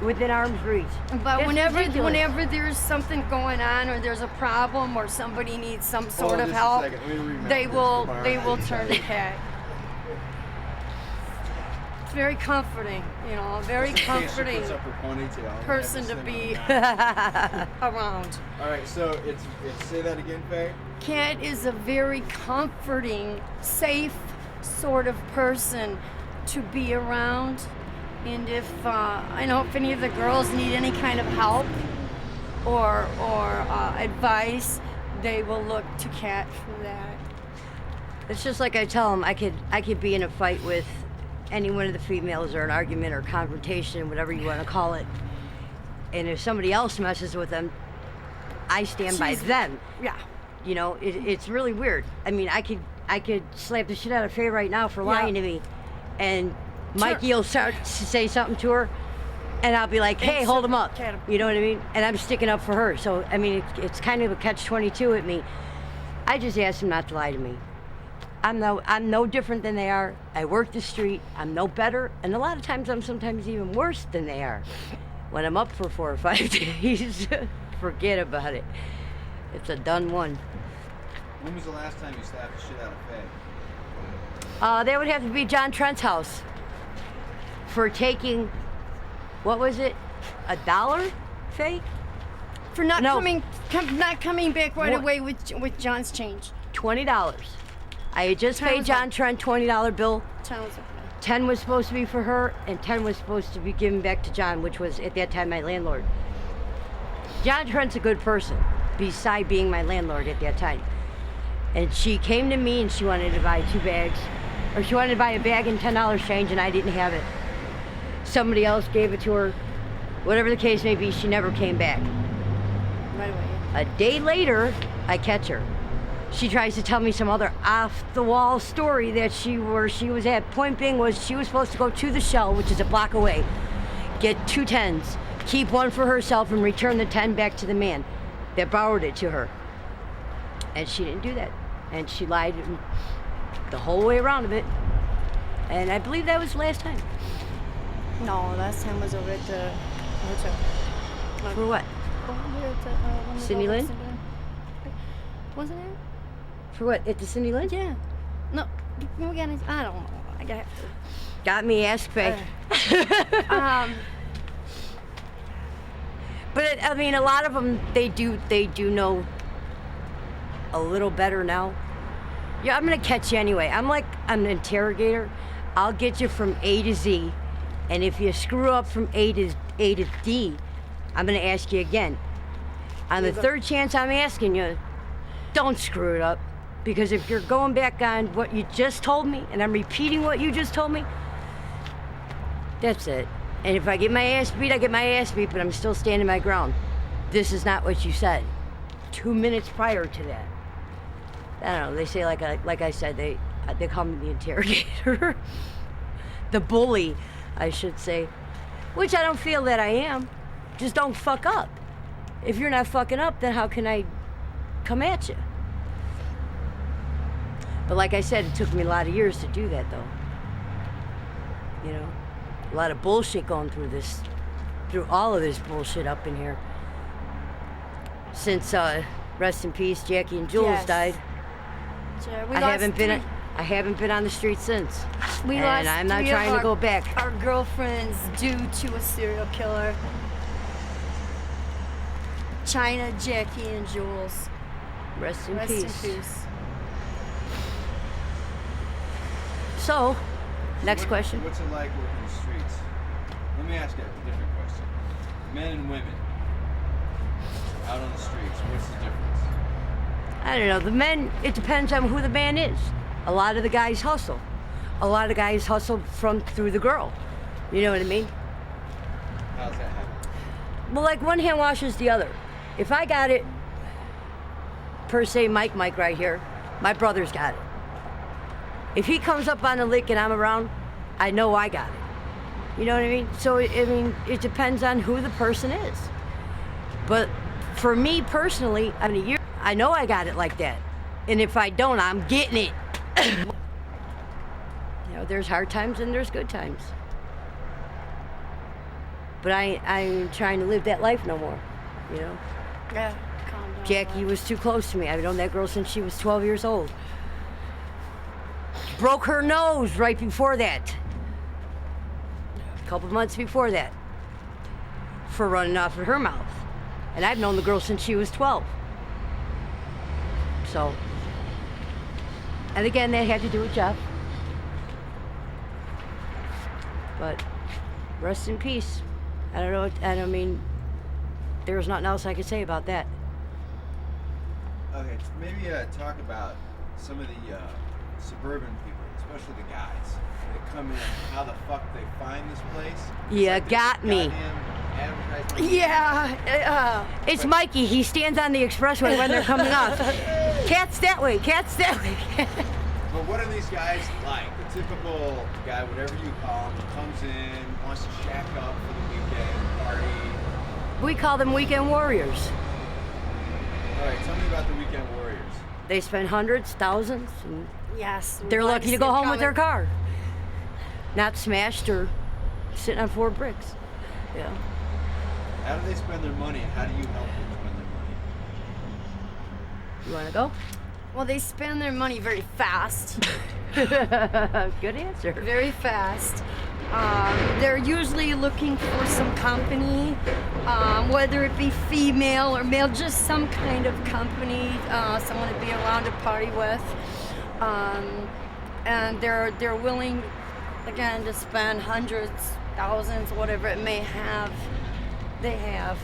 within arm's reach. But That's ridiculous. whenever there's something going on, or there's a problem, or somebody needs some sort of help, they will turn to Cat. It's very comforting, you know, very comforting person to be around. All right, so it's say that again, Faye. Cat is a very comforting, safe sort of person to be around. And if I know if any of the girls need any kind of help or advice, they will look to Cat for that. It's just like I tell them, I could be in a fight with any one of the females, or an argument or confrontation, whatever you want to call it. And if somebody else messes with them, I stand by them. Yeah. You know, it's really weird. I mean, I could slap the shit out of Faye right now for lying to me, and Mikey will start to say something to her, and I'll be like, hey, hold him up. You know what I mean? And I'm sticking up for her. So, I mean, it's kind of a catch-22 at me. I just ask them not to lie to me. I'm no different than they are. I work the street. I'm no better. And a lot of times I'm sometimes even worse than they are. When I'm up for 4 or 5 days, forget about it. It's a done one. When was the last time you slapped the shit out of Faye? That would have to be John Trent's house. For taking, what was it, $1, Faye? For not coming back right away with John's change. $20. I had just paid John Trent $20 bill. 10 was supposed to be for her, and 10 was supposed to be given back to John, which was at that time my landlord. John Trent's a good person, beside being my landlord at that time. And she came to me and she wanted to buy 2 bags, or she wanted to buy a bag and $10 change, and I didn't have it. Somebody else gave it to her. Whatever the case may be, she never came back. Right away. A day later, I catch her. She tries to tell me some other off-the-wall story that she was at. Point being was she was supposed to go to the Shell, which is a block away, get 2 10s, keep 1 for herself, and return the 10 back to the man that borrowed it to her. And she didn't do that. And she lied the whole way around of it. And I believe that was the last time. No, last time was over at the hotel. For what? Cindy Lynn? Wasn't it? For what? At the Cindy Lynn? Yeah. No, we got it. I don't know. I got to. Got me, ask Faye. But I mean, a lot of them, they do know a little better now. Yeah, I'm gonna catch you anyway. I'm an interrogator. I'll get you from A to Z, and if you screw up from A to D, I'm gonna ask you again. On the 3rd chance I'm asking you, don't screw it up, because if you're going back on what you just told me, and I'm repeating what you just told me, that's it. And if I get my ass beat, I get my ass beat, but I'm still standing my ground. This is not what you said 2 minutes prior to that. I don't know, they say, like I said, they call me the interrogator. The bully, I should say, which I don't feel that I am. Just don't fuck up. If you're not fucking up, then how can I come at you? But like I said, it took me a lot of years to do that, though. You know, a lot of bullshit going through all of this bullshit up in here. Since, rest in peace, Jackie and Jules died. I haven't been on the street since. And I'm not trying to go back. Our girlfriends due to a serial killer. China, Jackie, and Jules. Rest in Rest peace. in peace. So, next question. What's it like working the streets? Let me ask you a different question. Men and women out on the streets, what's the difference? I don't know. The men, it depends on who the man is. A lot of the guys hustle. A lot of guys hustle through the girl. You know what I mean? How's that happen? Well, like one hand washes the other. If I got it, per se, Mike right here, my brother's got it. If he comes up on the lick and I'm around, I know I got it. You know what I mean? So, it depends on who the person is. But for me personally, I know I got it like that. And if I don't, I'm getting it. You know, there's hard times and there's good times. But I ain't trying to live that life no more, you know? Yeah, calm down. Jackie was too close to me. I've known that girl since she was 12 years old. Broke her nose right before that. A couple months before that. For running off of her mouth. And I've known the girl since she was 12. So. And again, that had to do with Jeff. But rest in peace. I don't know. I mean, there's nothing else I could say about that. Okay, maybe talk about some of the suburban people, especially the guys that come in. How the fuck they find this place? Yeah, like got me. Advertisement. Yeah. It's Mikey. He stands on the expressway when they're coming off. Cat's that way. Cat's that way. But what are these guys like? The typical guy, whatever you call him, comes in, wants to shack up for the weekend, party. We call them weekend warriors. All right, tell me about the weekend warriors. They spend hundreds, thousands, and Yes. we they're like lucky to see go it home with their coming. car. Not smashed or sitting on 4 bricks. Yeah. How do they spend their money, and how do you help them spend their money? You want to go? Well, they spend their money very fast. Good answer. Very fast. They're usually looking for some company, whether it be female or male, just some kind of company, someone to be around to party with. And they're willing, again, to spend hundreds, thousands, whatever it may have. They have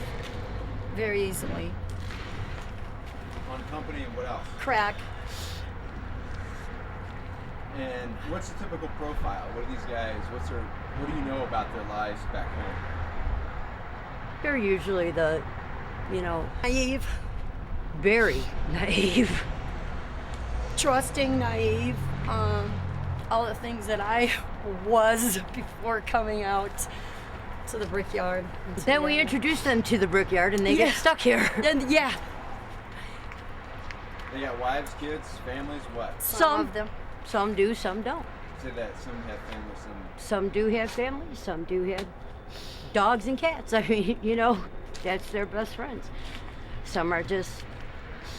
very easily. On company and what else? Crack. And what's the typical profile? What are these guys? What do you know about their lives back home? They're usually the, you know, Naive, very naive. trusting, naive, all the things that I was before coming out to the brickyard. Then we introduce them to the brickyard and they Yeah. get stuck here. And yeah, They got wives, kids, families, what? some of them. Some do, some don't. Say that some have families, some. Some do have families, some do have dogs and cats. I mean, you know, that's their best friends. Some are just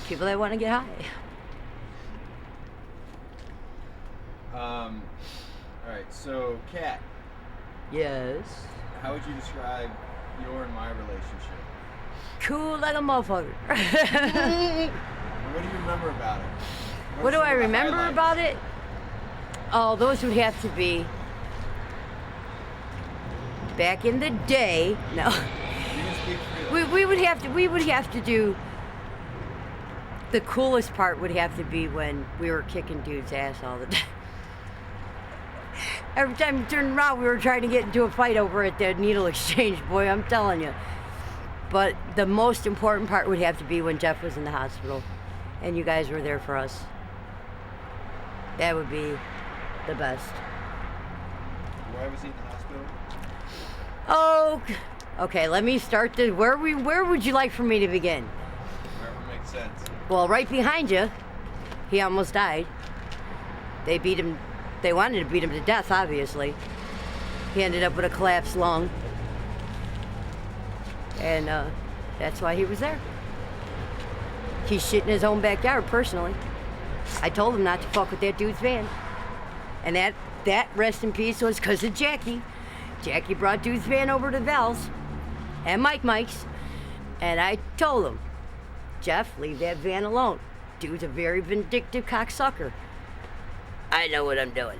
people that want to get high. All right, so Kat, Yes. how would you describe your and my relationship? Cool like a motherfucker. What do you remember about it? What do I remember about it? Oh, those would have to be back in the day. No. You can speak freely. We would have to do the coolest part would have to be when we were kicking dudes' ass all the time. Every time we turned around, we were trying to get into a fight over at the needle exchange, boy, I'm telling you. But the most important part would have to be when Jeff was in the hospital and you guys were there for us. That would be the best. Why was he in the hospital? Oh, okay, let me start the, where would you like for me to begin? Wherever makes sense. Well, right behind you, he almost died. They beat him, they wanted to beat him to death, obviously. He ended up with a collapsed lung. And that's why he was there. He's shit in his own backyard, personally. I told him not to fuck with that dude's van. And that rest in peace, was because of Jackie. Jackie brought dude's van over to Val's and Mike's. And I told him, Jeff, leave that van alone. Dude's a very vindictive cocksucker. I know what I'm doing.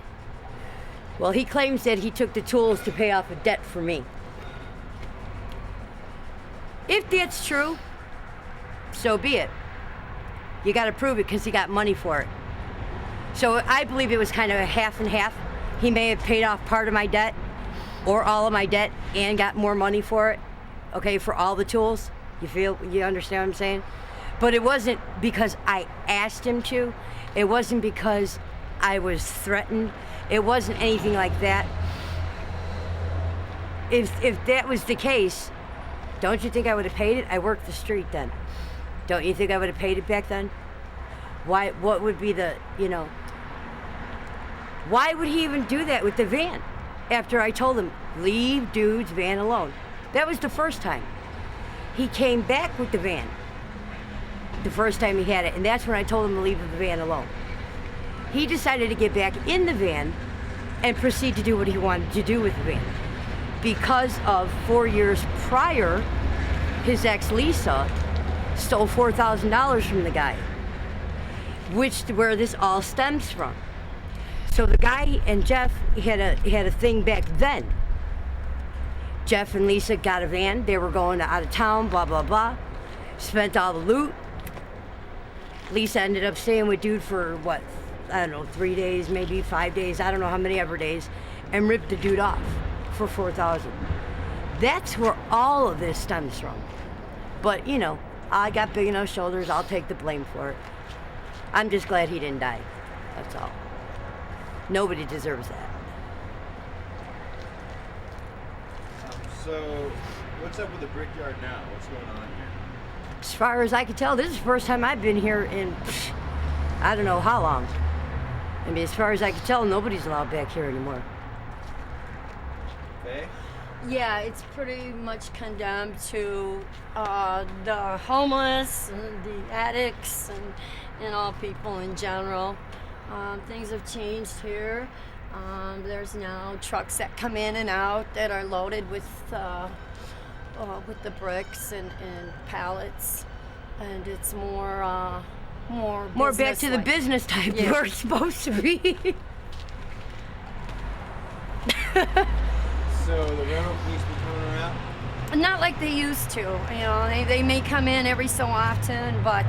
Well, he claims that he took the tools to pay off a debt for me. If that's true, so be it. You got to prove it because he got money for it. So I believe it was kind of a half and half. He may have paid off part of my debt or all of my debt and got more money for it, okay, for all the tools. You understand what I'm saying? But it wasn't because I asked him to. It wasn't because I was threatened. It wasn't anything like that. If that was the case, don't you think I would have paid it? I worked the street then. Don't you think I would have paid it back then? Why? What would be the, why would he even do that with the van? After I told him, leave dude's van alone. That was the first time. He came back with the van. The first time he had it, and that's when I told him to leave the van alone. He decided to get back in the van and proceed to do what he wanted to do with the van. Because of 4 years prior, his ex Lisa stole $4,000 from the guy, where this all stems from. So the guy and Jeff had a thing back then. Jeff and Lisa got a van. They were going out of town, blah, blah, blah. Spent all the loot. Lisa ended up staying with dude for, what, I don't know, 3 days, maybe 5 days. I don't know how many ever days. And ripped the dude off for $4,000. That's where all of this stems from. But, you know, I got big enough shoulders. I'll take the blame for it. I'm just glad he didn't die. That's all. Nobody deserves that. So, what's up with the brickyard now? What's going on here? As far as I can tell, this is the first time I've been here in, I don't know how long. I mean, as far as I can tell, nobody's allowed back here anymore. Faye? Yeah, it's pretty much condemned to the homeless, and the addicts, and all people in general. Things have changed here. There's now trucks that come in and out that are loaded with the bricks and pallets, and it's more Back to the business-like. business type Yeah. we're supposed to be. So, the rental police be coming around? Not like they used to. You know, they may come in every so often, but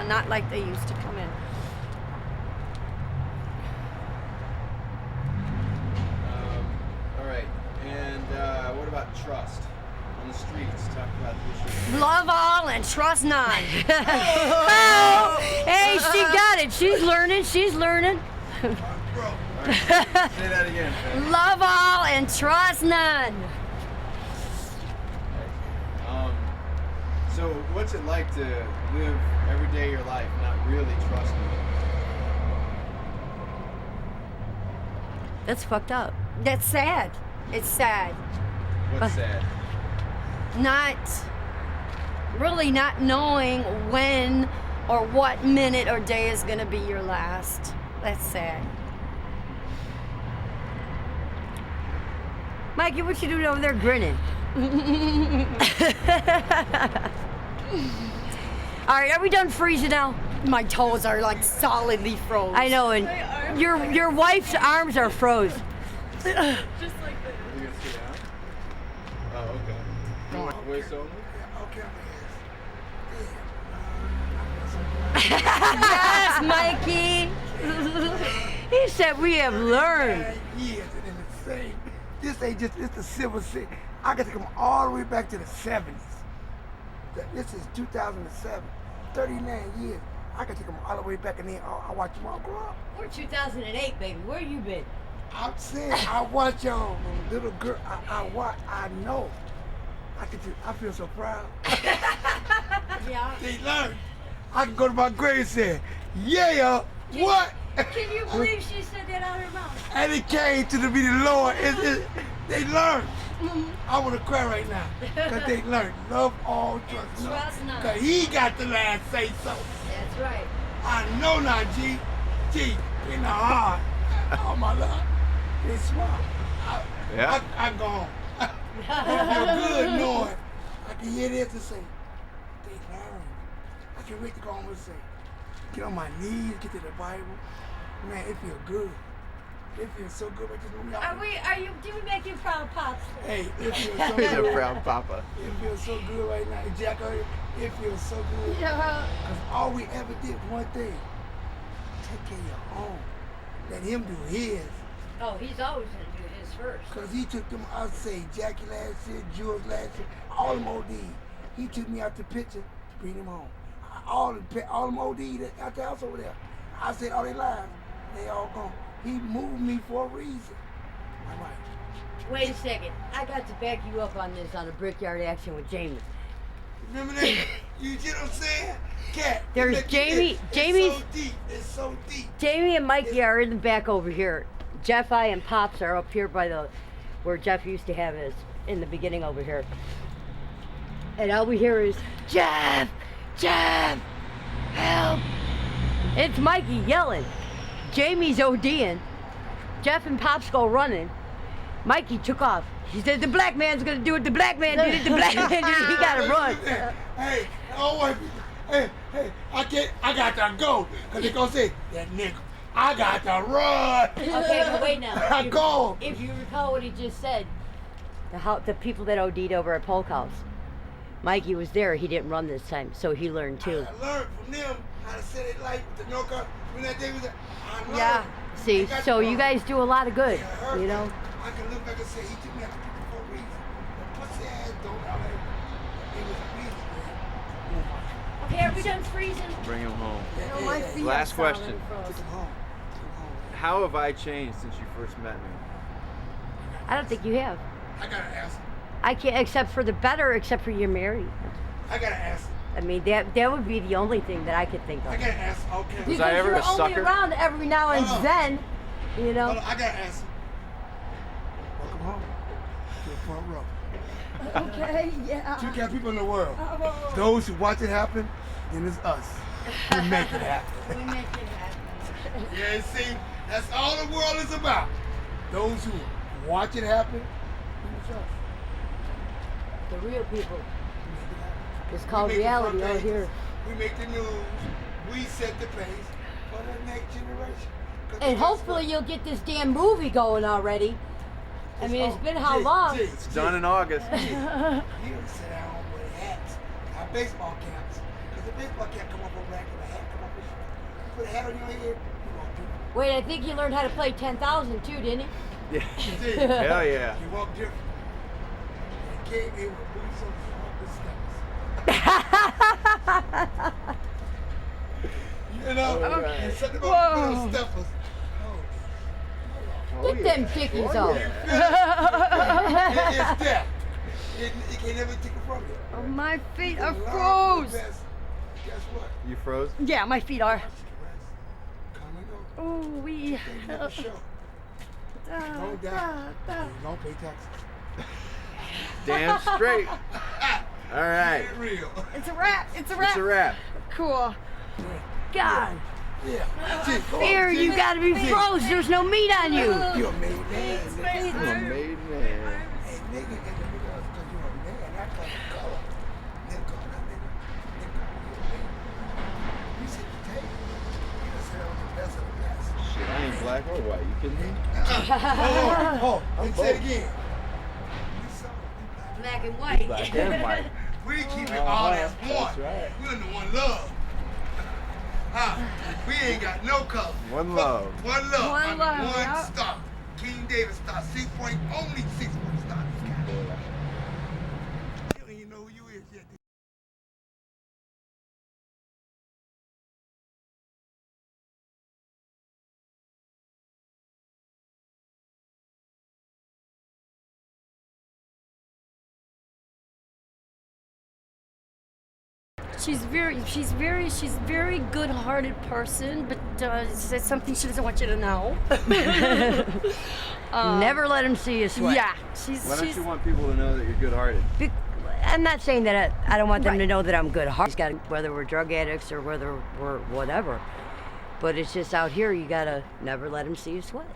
not like they used to come in. All right. And what about trust on the streets? Talk about the issue. Love all and trust none. Oh, hey, she got it. She's learning. She's learning. All right. Say that again, Faye. Love all and trust none. So, what's it like to live every day of your life not really trusting? That's fucked up. That's sad. It's sad. What's sad? Not knowing when or what minute or day is going to be your last. That's sad. Mikey, what you doing over there grinning? All right, are we done freezing now? My toes are like solidly frozen. I know, and your wife's arms are froze. Are you gonna sit down? Oh, okay. You want voice only? Yes, Mikey. He said we have learned. Years and in the same. This ain't just, it's the civil city. I got to come all the way back to the 70s. This is 2007, 39 years. I got to come all the way back and then I watch them all grow up. We're 2008, baby. Where you been? I'm saying, I watch y'all, little girl, I know. I feel so proud. Yeah. They learned. I can go to my grave and say, yeah, what? Can you believe she said that out of her mouth? And it came to be the Lord. They learned. I want to cry right now. Because they learned. Love all, trust none. Trust none. Because he got the last say so. That's right. I know now, G. G, in the heart. Oh, my love. It's smart. I go home. I feel good knowing. I can hear this and say, they learned. I can wait to go home and say, get on my knees, get to the Bible. Man, it feels good. It feels so good. Do we make you proud, Pops? Hey, it feels so He's a good. proud papa. It feels so good right now. Jack, it feels so good. Yeah. Because all we ever did one thing, take care of your own. Let him do his. Oh, he's always gonna do his first. Because he took them, I'll say, Jackie last year, Jules last year, all them OD. He took me out the picture to bring them home. All them OD out the house over there. I said, all they lives, they all gone. He moved me for a reason. All right. Wait a second. I got to back you up on this on a brickyard action with Jamie. Remember that? You see what I'm saying? Cat. There's look, Jamie- It's Jamie's- so deep. It's so deep. Jamie and Mikey are in the back over here. Jeff, I, and Pops are up here by where Jeff used to have his in the beginning over here. And all we hear is, Jeff! Jeff! Help! It's Mikey yelling. Jamie's ODing. Jeff and Pops go running. Mikey took off. He said, the black man's gonna do it, the black man did it, the black man did it, he gotta run. Hey, oh wait, hey, I got to go. Cause they gonna say, that nigga, I got to run. Okay, but wait now. I go. If you recall what he just said, the people that OD'd over at Polk House, Mikey was there, he didn't run this time, so he learned too. I learned from them how to set it like with the no car. When that day was there, I learned. Yeah. See, so you guys do a lot of good, you know? I can look back and say, he took me out to people for a reason. The pussy ass don't know that it was a reason. Okay, are we done freezing? Bring him home. No, my feet Last are solid question. and frozen. Took him home. Took him home. How have I changed since you first met me? I don't think you have. I gotta ask him. I can't, except for the better, except for you're married. I gotta ask him. I mean, that would be the only thing that I could think I of. gotta ask him. Okay. Was I ever you're a only sucker? around every now and Hold on. then, you know? Hold on, I gotta ask him. Welcome home to the front row. Okay, yeah. Two kind of people in the world. Those who watch it happen, and it's us. We make it happen. We make it happen. Yeah, see, that's all the world is about. Those who watch it happen, it's us. The real people. We make it happen. It's called We make the front reality out pages. here. We make the news. We set the pace for the next generation. 'Cause And guess hopefully what? you'll get this damn movie going already. I mean, it's been how Gee, long? gee, It's done in August. He don't sit down with hats, our baseball caps. Because the baseball cap come off a rack and the hat come off a shirt. You put a hat on your head, you walk different. Wait, I think he learned how to play 10,000 too, didn't he? Yeah. See, Hell yeah. you walk different. And came in with boots on the steppers. You know, and something about little steppers. Get them dickies off. It's there. You can never take it from you. Oh, my feet are Learn from the froze. best. Guess what? You froze? Yeah, my feet are. Rest. Come and go. Oh, we. Things never show. Don't die. You don't pay taxes. Damn straight. All right. Get real. It's a wrap. It's a wrap. It's a wrap. Cool. God, Yeah. Gee, go on, here Gee. you gotta be froze. There's no meat on you. You're a made man. I'm a made man. Hey, nigga, because you're a man, not because of color. Nigga, not nigga. You sit at the table. You just sit on the best of the best. Shit, I ain't black or white. You kidding me? And say it again. We saw Black and white. Black and white. we keep it all as one. That's right. We under one love. We ain't got no color. One love. One love. One under love, one yeah. star. King David star. Only 6 point star in the sky. You don't even know who you is yet. She's very good-hearted person, but it's something she doesn't want you to know. Never let him see you sweat. Yeah, Why don't you want people to know that you're good-hearted? I'm not saying that I don't want them to Right. know that I'm good-hearted, whether we're drug addicts or whether we're whatever. But it's just out here, you gotta never let them see you sweat.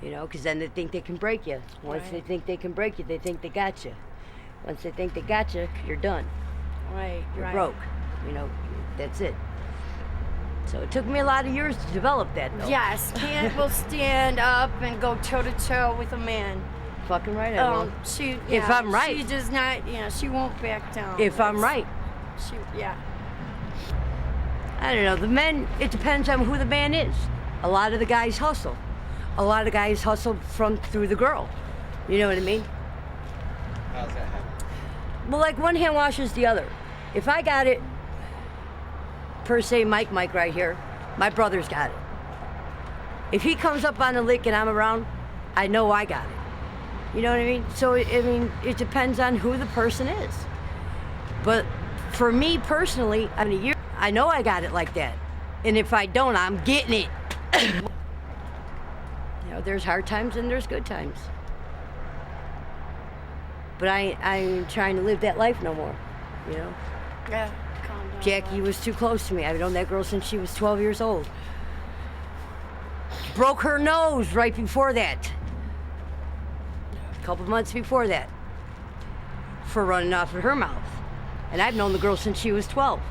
You know, because then they think they can break you. Once they think they can break you, they think they got you. Once they think they got you, you're done. Right, You're broke. You know, that's it. So it took me a lot of years to develop that, though. Yes, Kant will stand up and go toe-to-toe with a man. Fucking right, I will. If I'm right. She does not, she won't back down. If I'm right. Yeah. I don't know. The men, it depends on who the man is. A lot of the guys hustle. A lot of guys hustle through the girl. You know what I mean? How's that happen? Well, like one hand washes the other. If I got it, per se, Mike right here, my brother's got it. If he comes up on the lick and I'm around, I know I got it. You know what I mean? So, it depends on who the person is. But for me personally, I know I got it like that. And if I don't, I'm getting it. You know, there's hard times and there's good times. But I ain't trying to live that life no more, you know? Yeah, calm down. Jackie was too close to me. I've known that girl since she was 12 years old. Broke her nose right before that. A couple months before that. For running off of her mouth. And I've known the girl since she was 12.